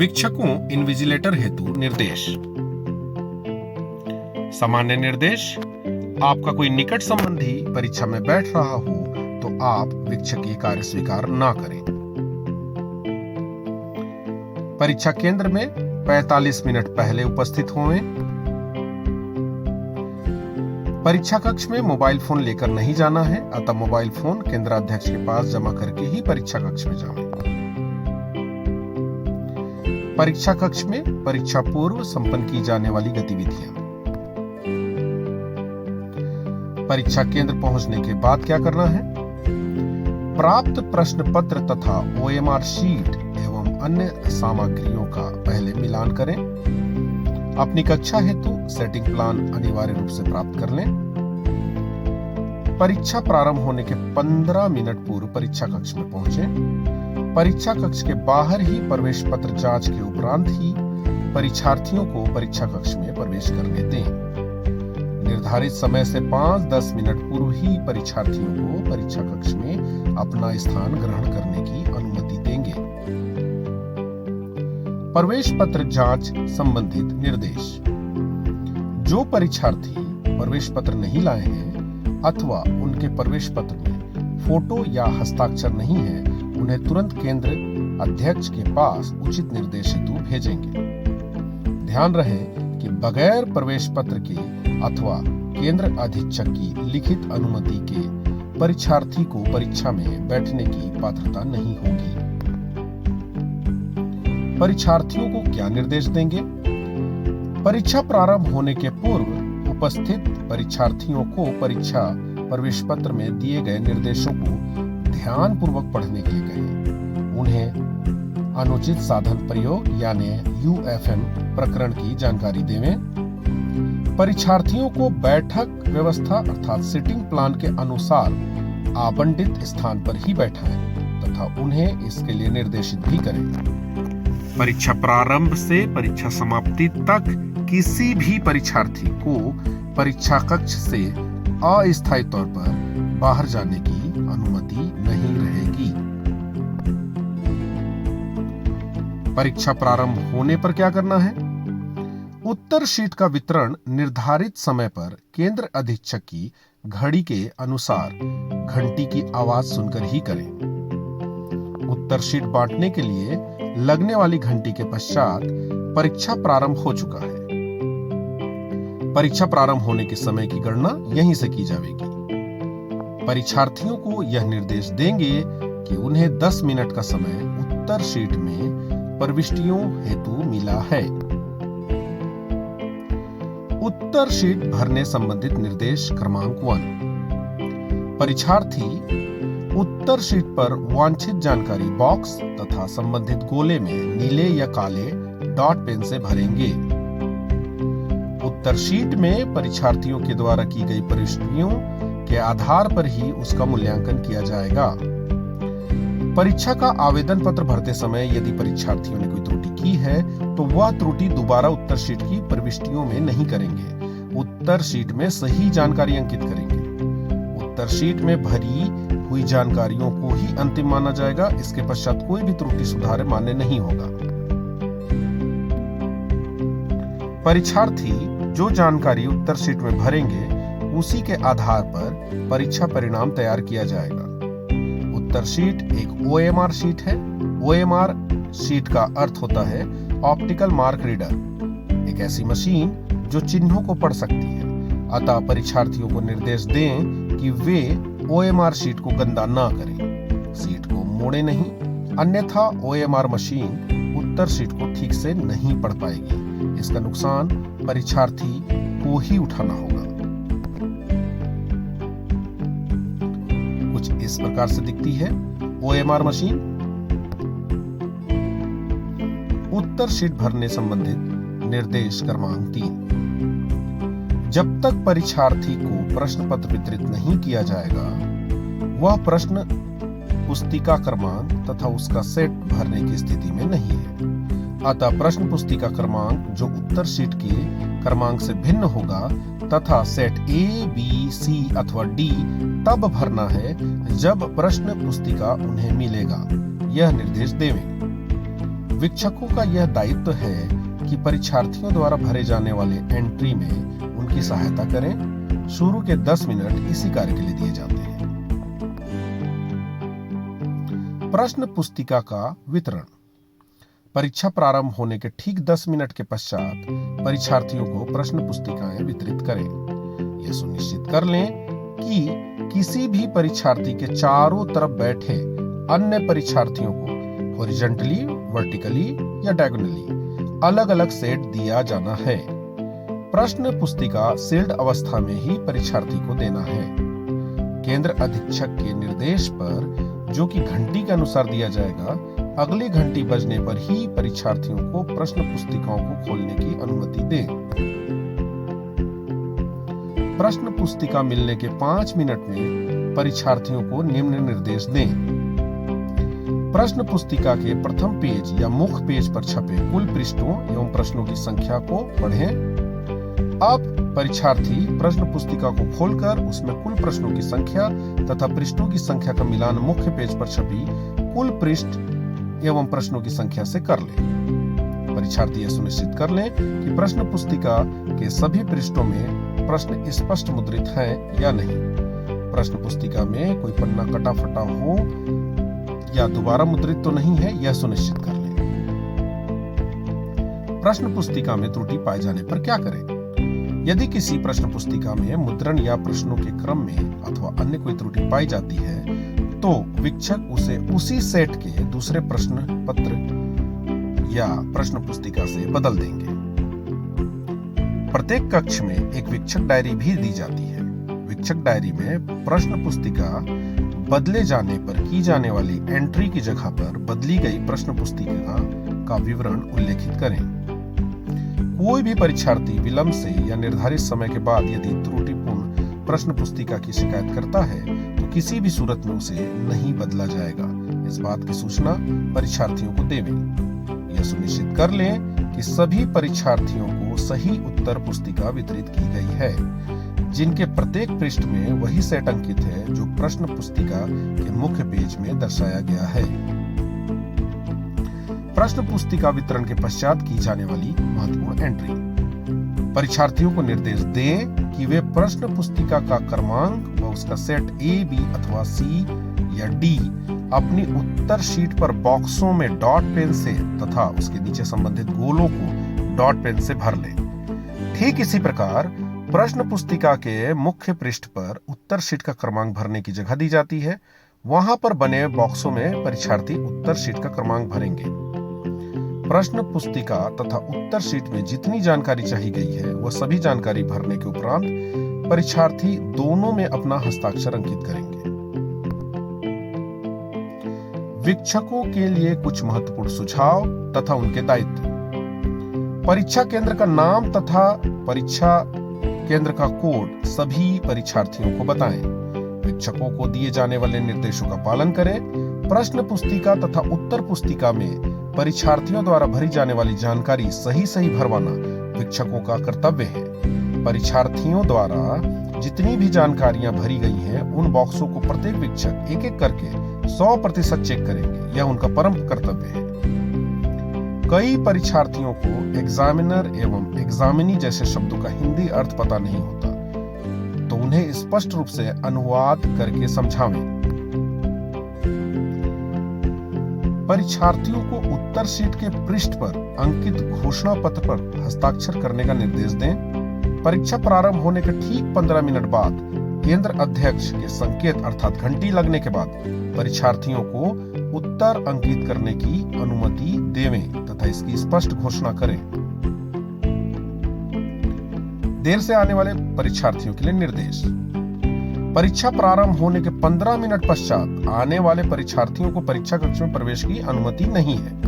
शिक्षकों इन्विजिलेटर हेतु निर्देश। सामान्य निर्देश, आपका कोई निकट संबंधी परीक्षा में बैठ रहा हो तो आप शिक्षकीय कार्य स्वीकार ना करें। परीक्षा केंद्र में 45 मिनट पहले उपस्थित हों। परीक्षा कक्ष में मोबाइल फोन लेकर नहीं जाना है, अतः मोबाइल फोन केंद्राध्यक्ष के पास जमा करके ही परीक्षा कक्ष में जाएं। परीक्षा कक्ष में परीक्षा पूर्व संपन्न की जाने वाली गतिविधियां। परीक्षा केंद्र पहुंचने के बाद क्या करना है? प्राप्त प्रश्न पत्र तथा OMR शीट एवं अन्य सामग्रियों का पहले मिलान करें। अपनी कक्षा हेतु सेटिंग प्लान अनिवार्य रूप से प्राप्त कर लें। परीक्षा प्रारंभ होने के 15 मिनट पूर्व परीक्षा कक्ष में पहुंचें। परीक्षा कक्ष के बाहर ही प्रवेश पत्र जांच के उपरांत ही परीक्षार्थियों को परीक्षा कक्ष में प्रवेश करने दें। निर्धारित समय से 5-10 मिनट पूर्व ही परीक्षार्थियों को परीक्षा कक्ष में अपना स्थान ग्रहण करने की अनुमति देंगे। प्रवेश पत्र जांच संबंधित निर्देश। जो परीक्षार्थी प्रवेश पत्र नहीं लाए हैं अथवा उनके प्रवेश पत्र में फोटो या हस्ताक्षर नहीं है, उन्हें तुरंत केंद्र अध्यक्ष के पास उचित निर्देश हेतु भेजेंगे। ध्यान रहे कि बगैर प्रवेश पत्र के अथवा केंद्र अधीक्षक की लिखित अनुमति के परीक्षार्थी को परीक्षा में बैठने की पात्रता नहीं होगी। परीक्षार्थियों को क्या निर्देश देंगे? परीक्षा प्रारंभ होने के पूर्व उपस्थित परीक्षार्थियों को परीक्षा प्रवेश पत्र में दिए गए निर्देशों को ध्यान पूर्वक पढ़ने के लिए कहें। उन्हें अनुचित साधन प्रयोग यानी UFM प्रकरण की जानकारी देवें। परीक्षार्थियों को बैठक व्यवस्था अर्थात सिटिंग प्लान के अनुसार आवंटित स्थान पर ही बैठाएं तथा उन्हें इसके लिए निर्देशित भी करें। परीक्षा प्रारंभ से परीक्षा समाप्ति तक किसी भी परीक्षार्थी को परीक्षा कक्ष से अस्थायी तौर पर बाहर जाने की अनुमति नहीं रहेगी। परीक्षा प्रारंभ होने पर क्या करना है? उत्तर शीट का वितरण निर्धारित समय पर केंद्र अधीक्षक की घड़ी के अनुसार घंटी की आवाज सुनकर ही करें। उत्तर शीट बांटने के लिए लगने वाली घंटी के पश्चात परीक्षा प्रारंभ हो चुका है। परीक्षा प्रारंभ होने के समय की गणना यहीं से की जाएगी। परीक्षार्थियों को यह निर्देश देंगे कि उन्हें 10 मिनट का समय उत्तर शीट में प्रविष्टियों हेतु मिला है। उत्तर शीट भरने संबंधित निर्देश क्रमांक 1। परीक्षार्थी उत्तर शीट पर वांछित जानकारी बॉक्स तथा संबंधित गोले में नीले या काले डॉट पेन से भरेंगे। उत्तर शीट में परीक्षार्थियों के द्वारा की गई प्रविष्टियों के आधार पर ही उसका मूल्यांकन किया जाएगा। परीक्षा का आवेदन पत्र भरते समय यदि परीक्षार्थियों ने कोई त्रुटि की है तो वह त्रुटि दोबारा उत्तर शीट की प्रविष्टियों में नहीं करेंगे। उत्तर शीट में सही जानकारी अंकित करेंगे। उत्तर शीट में भरी हुई जानकारियों को ही अंतिम माना जाएगा। इसके पश्चात कोई भी त्रुटि सुधार मान्य नहीं होगा। परीक्षार्थी जो जानकारी उत्तर शीट में भरेंगे उसी के आधार पर परीक्षा परिणाम तैयार किया जाएगा। उत्तर शीट एक OMR शीट है। OMR शीट का अर्थ होता है ऑप्टिकल मार्क रीडर, एक ऐसी मशीन जो चिन्हों को पढ़ सकती है। अतः परीक्षार्थियों को निर्देश दें कि वे OMR शीट को गंदा ना करें, शीट को मोड़े नहीं, अन्यथा OMR मशीन उत्तर शीट को ठीक से नहीं पढ़ पाएगी। इसका नुकसान परीक्षार्थी को ही उठाना होगा। कुछ इस प्रकार से दिखती है OMR मशीन। उत्तर शीट भरने संबंधित निर्देश क्रमांक 3। जब तक परीक्षार्थी को प्रश्न पत्र वितरित नहीं किया जाएगा, वह प्रश्न पुस्तिका क्रमांक तथा उसका सेट भरने की स्थिति में नहीं है। अतः प्रश्न पुस्तिका क्रमांक जो उत्तर शीट के क्रमांक से भिन्न होगा तथा सेट A, B, C अथवा D तब भरना है जब प्रश्न पुस्तिका उन्हें मिलेगा। यह निर्देश देवें। शिक्षकों का यह दायित्व है कि परीक्षार्थियों द्वारा भरे जाने वाले एंट्री में उनकी सहायता करें। शुरू के 10 मिनट इसी कार्य के लिए दिए जाते हैं। प्रश्न पुस्तिका का वितरण। परीक्षा प्रारंभ होने के ठीक 10 मिनट के पश्चात परीक्षार्थियों को प्रश्न पुस्तिकाएं वितरित करें। यह सुनिश्चित कर लें कि किसी भी परीक्षार्थी के चारों तरफ बैठे अन्य परीक्षार्थियों को हॉरिजॉन्टली, वर्टिकली या डायगोनली अलग अलग सेट दिया जाना है। प्रश्न पुस्तिका सील्ड अवस्था में ही परीक्षार्थी को देना है। केंद्र अधीक्षक के निर्देश पर, जो कि घंटी के अनुसार दिया जाएगा, अगली घंटी बजने पर ही परीक्षार्थियों को प्रश्न पुस्तिकाओं को खोलने की अनुमति दें। प्रश्न पुस्तिका मिलने के 5 मिनट में परीक्षार्थियों को निम्न निर्देश दें। प्रश्न पुस्तिका के प्रथम पेज या मुख्य पेज पर छपे कुल पृष्ठों एवं प्रश्नों की संख्या को पढ़ें। अब परीक्षार्थी प्रश्न पुस्तिका को खोलकर उसमें कुल प्रश्नों की संख्या तथा पृष्ठों की संख्या का मिलान मुख्य पेज पर छपी कुल पृष्ठ एवं प्रश्नों की संख्या से कर ले। परीक्षार्थी यह सुनिश्चित कर लें कि प्रश्न पुस्तिका के सभी पृष्ठों में प्रश्न स्पष्ट मुद्रित हैं या नहीं। प्रश्न पुस्तिका में कोई पन्ना कटा फटा हो या दोबारा मुद्रित तो नहीं है, यह सुनिश्चित कर लें। प्रश्न पुस्तिका में त्रुटि पाए जाने पर क्या करें? यदि किसी प्रश्न पुस्तिका में मुद्रण या प्रश्नों के क्रम में अथवा अन्य कोई त्रुटि पाई जाती है तो वीक्षक उसे उसी सेट के दूसरे प्रश्न पत्र या प्रश्न पुस्तिका से बदल देंगे। प्रत्येक कक्ष में एक वीक्षक डायरी भी दी जाती है। वीक्षक डायरी में प्रश्न पुस्तिका बदले जाने पर की जाने वाली एंट्री की जगह पर बदली गई प्रश्न पुस्तिका का विवरण उल्लेखित करें। कोई भी परीक्षार्थी विलंब से या निर्धारित समय के बाद यदि त्रुटिपूर्ण प्रश्न पुस्तिका की शिकायत करता है तो किसी भी सूरत में उसे नहीं बदला जाएगा। इस बात की सूचना परीक्षार्थियों को देवें। यह सुनिश्चित कर लें कि सभी परीक्षार्थियों को सही उत्तर पुस्तिका वितरित की गई है, जिनके प्रत्येक पृष्ठ में वही सेट अंकित है जो प्रश्न पुस्तिका के मुख्य पेज में दर्शाया गया है। प्रश्न पुस्तिका वितरण के पश्चात की जाने वाली महत्वपूर्ण एंट्री। परीक्षार्थियों को निर्देश दें कि वे प्रश्न पुस्तिका का क्रमांक व उसका सेट ए, बी अथवा सी या डी अपनी उत्तर शीट पर बॉक्सों में डॉट पेन से तथा उसके नीचे संबंधित गोलों को डॉट पेन से भर लें। ठीक इसी प्रकार प्रश्न पुस्तिका के मुख्य पृष्ठ पर उत्तर शीट का क्रमांक भरने की जगह दी जाती है। वहां पर बने बॉक्सों में परीक्षार्थी उत्तर शीट का क्रमांक भरेंगे। प्रश्न पुस्तिका तथा उत्तर शीट में जितनी जानकारी चाहिए गई है वह सभी जानकारी भरने के उपरांत परीक्षार्थी दोनों में अपना हस्ताक्षर अंकित करेंगे। वीक्षकों के लिए कुछ महत्वपूर्ण सुझाव तथा उनके दायित्व। परीक्षा केंद्र का नाम तथा परीक्षा केंद्र का कोड सभी परीक्षार्थियों को बताएं। वीक्षकों को दिए जाने वाले निर्देशों का पालन करें। प्रश्न पुस्तिका तथा उत्तर पुस्तिका में परीक्षार्थियों द्वारा भरी जाने वाली जानकारी सही भरवाना वीक्षकों का कर्तव्य है। परीक्षार्थियों द्वारा जितनी भी जानकारियां भरी गई हैं उन बॉक्सों को प्रत्येक वीक्षक एक एक करके 100% चेक करेंगे। यह उनका परम कर्तव्य है। कई परीक्षार्थियों को एग्जामिनर एवं एग्जामिनी जैसे शब्दों का हिंदी अर्थ पता नहीं होता, तो उन्हें स्पष्ट रूप से अनुवाद करके समझावें। परीक्षार्थियों को उत्तर शीट के पृष्ठ पर अंकित घोषणा पत्र पर हस्ताक्षर करने का निर्देश दें। परीक्षा प्रारंभ होने के ठीक 15 मिनट बाद केंद्र अध्यक्ष के संकेत अर्थात घंटी लगने के बाद परीक्षार्थियों को उत्तर अंकित करने की अनुमति देवें तथा इसकी स्पष्ट घोषणा करें। देर से आने वाले परीक्षार्थियों के लिए निर्देश। परीक्षा प्रारंभ होने के 15 मिनट पश्चात आने वाले परीक्षार्थियों को परीक्षा कक्ष में प्रवेश की अनुमति नहीं है।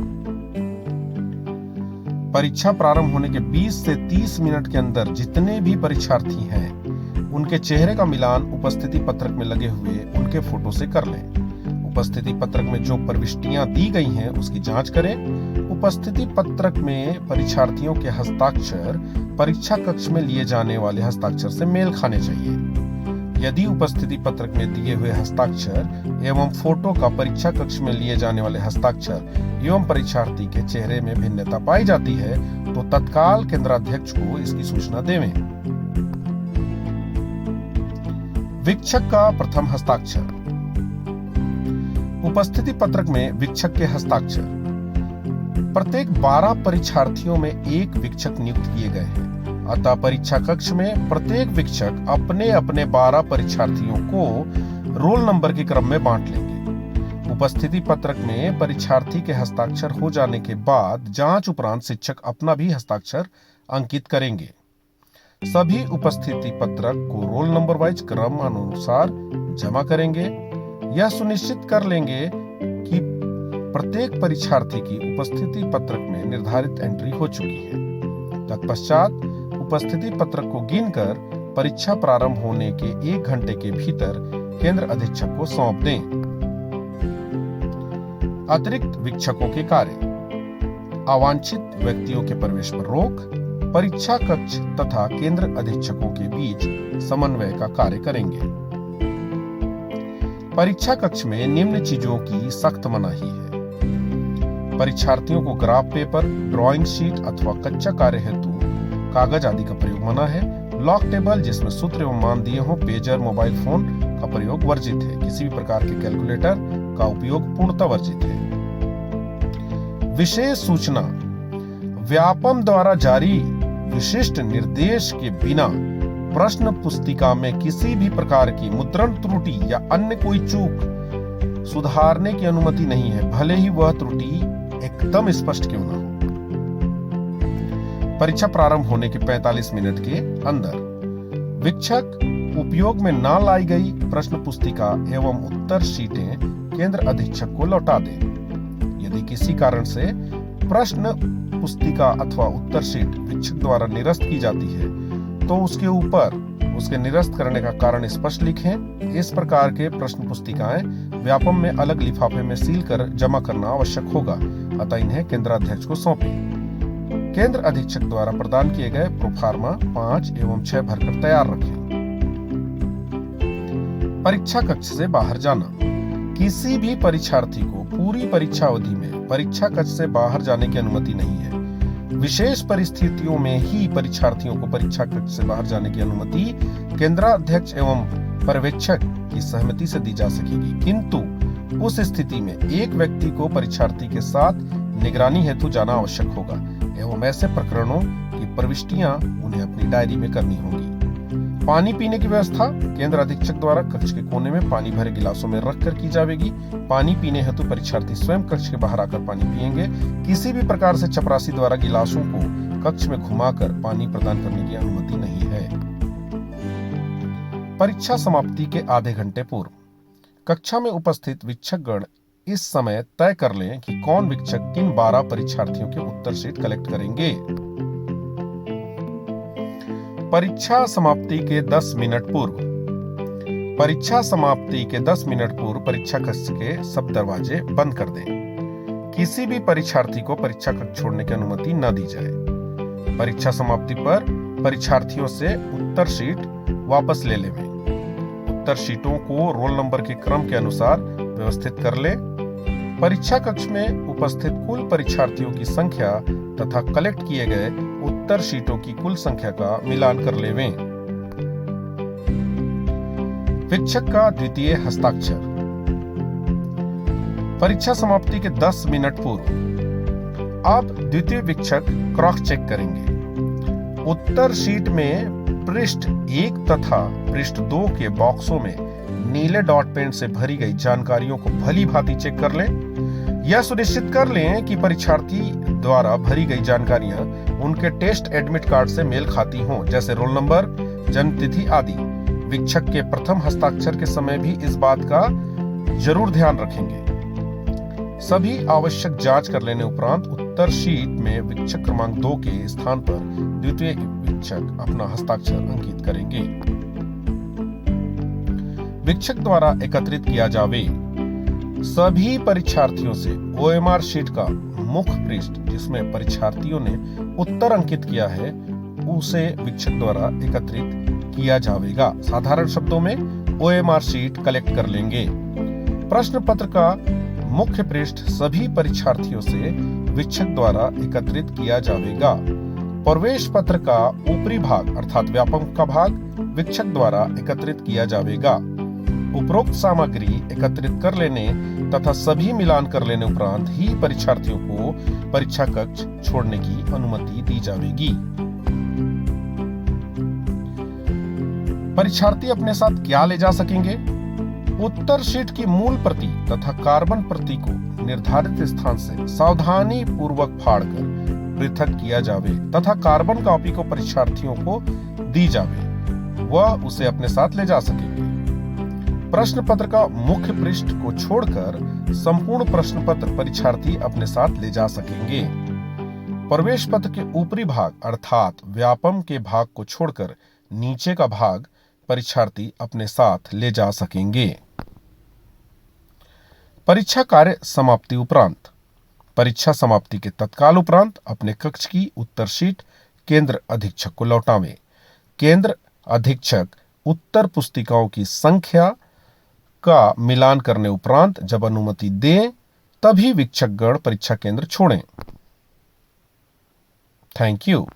परीक्षा प्रारंभ होने के 20 से 30 मिनट के अंदर जितने भी परीक्षार्थी हैं उनके चेहरे का मिलान उपस्थिति पत्रक में लगे हुए उनके फोटो से कर लें। उपस्थिति पत्रक में जो प्रविष्टियां दी गई हैं उसकी जांच करें। उपस्थिति पत्रक में परीक्षार्थियों के हस्ताक्षर परीक्षा कक्ष में लिए जाने वाले हस्ताक्षर से मेल खाने चाहिए। यदि उपस्थिति पत्रक में दिए हुए हस्ताक्षर एवं फोटो का परीक्षा कक्ष में लिए जाने वाले हस्ताक्षर एवं परीक्षार्थी के चेहरे में भिन्नता पाई जाती है तो तत्काल केंद्राध्यक्ष को इसकी सूचना देवें। वीक्षक का प्रथम हस्ताक्षर। उपस्थिति पत्रक में वीक्षक के हस्ताक्षर। प्रत्येक 12 परीक्षार्थियों में एक वीक्षक नियुक्त किए गए हैं, अतः परीक्षा कक्ष में प्रत्येक वीक्षक अपने अपने 12 परीक्षार्थियों को रोल नंबर के क्रम में बांट लेंगे। उपस्थिति पत्रक में परीक्षार्थी के हस्ताक्षर हो जाने के बाद जांच उपरांत शिक्षक अपना भी हस्ताक्षर अंकित करेंगे। सभी उपस्थिति पत्रक को रोल नंबर वाइज क्रम अनुसार जमा करेंगे। यह सुनिश्चित कर लेंगे कि प्रत्येक परीक्षार्थी की उपस्थिति पत्रक में निर्धारित एंट्री हो चुकी है। तत्पश्चात उपस्थिति पत्रक को गिनकर परीक्षा प्रारंभ होने के 1 घंटे के भीतर केंद्र अधीक्षक को सौंप दें। अतिरिक्त वीक्षकों के कार्य। अवांछित व्यक्तियों के प्रवेश पर रोक, परीक्षा कक्ष तथा केंद्र अधीक्षकों के बीच समन्वय का कार्य करेंगे। परीक्षा कक्ष में निम्न चीजों की सख्त मनाही है। परीक्षार्थियों को ग्राफ पेपर, ड्राइंग शीट अथवा कच्चा कार्य हेतु कागज आदि का प्रयोग मना है। लॉक टेबल जिसमें सूत्र एवं मान दिए हों, पेजर, मोबाइल फोन का प्रयोग वर्जित है। किसी भी प्रकार के कैलकुलेटर का उपयोग पूर्णतः वर्जित है। विशेष सूचना। व्यापम द्वारा जारी विशिष्ट निर्देश के बिना प्रश्न पुस्तिका में किसी भी प्रकार की मुद्रण त्रुटि या अन्य कोई चूक सुधारने की अनुमति नहीं है, भले ही वह त्रुटि एकदम स्पष्ट क्यों न हो। परीक्षा प्रारंभ होने के 45 मिनट के अंदर वीक्षक उपयोग में न लाई गई प्रश्न पुस्तिका एवं उत्तर शीटें केंद्र अधीक्षक को लौटा दें। यदि किसी कारण से प्रश्न पुस्तिका अथवा उत्तर शीट वीक्षक द्वारा निरस्त की जाती है तो उसके ऊपर उसके निरस्त करने का कारण स्पष्ट लिखें। इस प्रकार के प्रश्न पुस्तिकाएं व्यापम में अलग लिफाफे में सील कर जमा करना आवश्यक होगा, अतः इन्हें केंद्राध्यक्ष को सौंपें। केंद्र अधीक्षक द्वारा प्रदान किए गए प्रोफार्मा 5 एवं 6 भरकर तैयार रखें। परीक्षा कक्ष से बाहर जाना। किसी भी परीक्षार्थी को पूरी परीक्षा अवधि में परीक्षा कक्ष से बाहर जाने की अनुमति नहीं है। विशेष परिस्थितियों में ही परीक्षार्थियों को परीक्षा कक्ष से बाहर जाने की अनुमति केंद्राध्यक्ष एवं पर्यवेक्षक की सहमति से दी जा सकेगी, किंतु उस स्थिति में एक व्यक्ति को परीक्षार्थी के साथ निगरानी हेतु जाना आवश्यक होगा एवं ऐसे प्रकरणों की प्रविष्टियां उन्हें अपनी डायरी में करनी होंगी। पानी पीने की व्यवस्था केंद्र अधीक्षक द्वारा कक्ष के कोने में पानी भरे गिलासों में रखकर की जाएगी। पानी पीने हेतु परीक्षार्थी स्वयं कक्ष के बाहर आकर पानी पिएंगे। किसी भी प्रकार से चपरासी द्वारा गिलासों को कक्ष में घुमाकर पानी प्रदान करने की अनुमति नहीं है। परीक्षा समाप्ति के आधे घंटे पूर्व कक्षा में उपस्थित वीक्षकगण इस समय तय कर लें कि कौन वीक्षक किन 12 परीक्षार्थियों के उत्तर शीट कलेक्ट करेंगे। परीक्षा समाप्ति के 10 मिनट पूर्व। परीक्षा समाप्ति के 10 मिनट पूर्व परीक्षा कक्ष के सब दरवाजे बंद कर दें। किसी भी परीक्षार्थी को परीक्षा कक्ष छोड़ने की अनुमति न दी जाए। परीक्षा समाप्ति पर परीक्षार्थियों से उत्तर शीट वापस ले लें। उत्तर शीटों को रोल नंबर के क्रम के अनुसार व्यवस्थित कर ले। परीक्षा कक्ष में उपस्थित कुल परीक्षार्थियों की संख्या तथा कलेक्ट किए गए उत्तर शीटों की कुल संख्या का मिलान कर लेवें। वीक्षक का द्वितीय हस्ताक्षर। परीक्षा समाप्ति के 10 मिनट पूर्व अब द्वितीय वीक्षक क्रॉस चेक करेंगे। उत्तर शीट में पृष्ठ 1 तथा पृष्ठ 2 के बॉक्सों में नीले डॉट पेन से भरी गई जानकारियों को भली भांति चेक कर लें। यह सुनिश्चित कर लें कि परीक्षार्थी द्वारा भरी गई जानकारियां उनके टेस्ट एडमिट कार्ड से मेल खाती हों, जैसे रोल नंबर, जन्म तिथि आदि। वीक्षक के प्रथम हस्ताक्षर के समय भी इस बात का जरूर ध्यान रखेंगे। सभी आवश्यक जांच कर लेने उपरांत उत्तर शीट में वीक्षक क्रमांक 2 के स्थान पर द्वितीय वीक्षक अपना हस्ताक्षर अंकित करेंगे। वीक्षक द्वारा एकत्रित किया जावे सभी परीक्षार्थियों से OMR शीट का मुख्य पृष्ठ जिसमें परीक्षार्थियों ने उत्तर अंकित किया है उसे वीक्षक द्वारा एकत्रित किया जाएगा। साधारण शब्दों में OMR शीट कलेक्ट कर लेंगे। प्रश्न पत्र का मुख्य पृष्ठ सभी परीक्षार्थियों से वीक्षक द्वारा एकत्रित किया जाएगा। प्रवेश पत्र का ऊपरी भाग अर्थात व्यापक का भाग वीक्षक द्वारा एकत्रित किया जाएगा। उपरोक्त सामग्री एकत्रित कर लेने तथा सभी मिलान कर लेने उपरांत ही परीक्षार्थियों को परीक्षा कक्ष छोड़ने की अनुमति दी जाएगी। परीक्षार्थी अपने साथ क्या ले जा सकेंगे? उत्तर शीट की मूल प्रति तथा कार्बन प्रति को निर्धारित स्थान से सावधानी पूर्वक फाड़कर पृथक किया जावे तथा कार्बन कॉपी को परीक्षार्थियों को दी जावे, वह उसे अपने साथ ले जा सकेंगे। प्रश्न पत्र का मुख्य पृष्ठ को छोड़कर संपूर्ण प्रश्न पत्र परीक्षार्थी अपने साथ ले जा सकेंगे। प्रवेश पत्र के ऊपरी भाग अर्थात व्यापम के भाग को छोड़कर नीचे का भाग परीक्षार्थी अपने साथ ले जा सकेंगे। परीक्षा कार्य समाप्ति उपरांत परीक्षा समाप्ति के तत्काल उपरांत अपने कक्ष की उत्तर शीट केंद्र अधीक्षक को लौटावें। केंद्र अधीक्षक उत्तर पुस्तिकाओं की संख्या का मिलान करने उपरांत जब अनुमति दें तभी वीक्षकगण परीक्षा केंद्र छोड़ें। Thank you.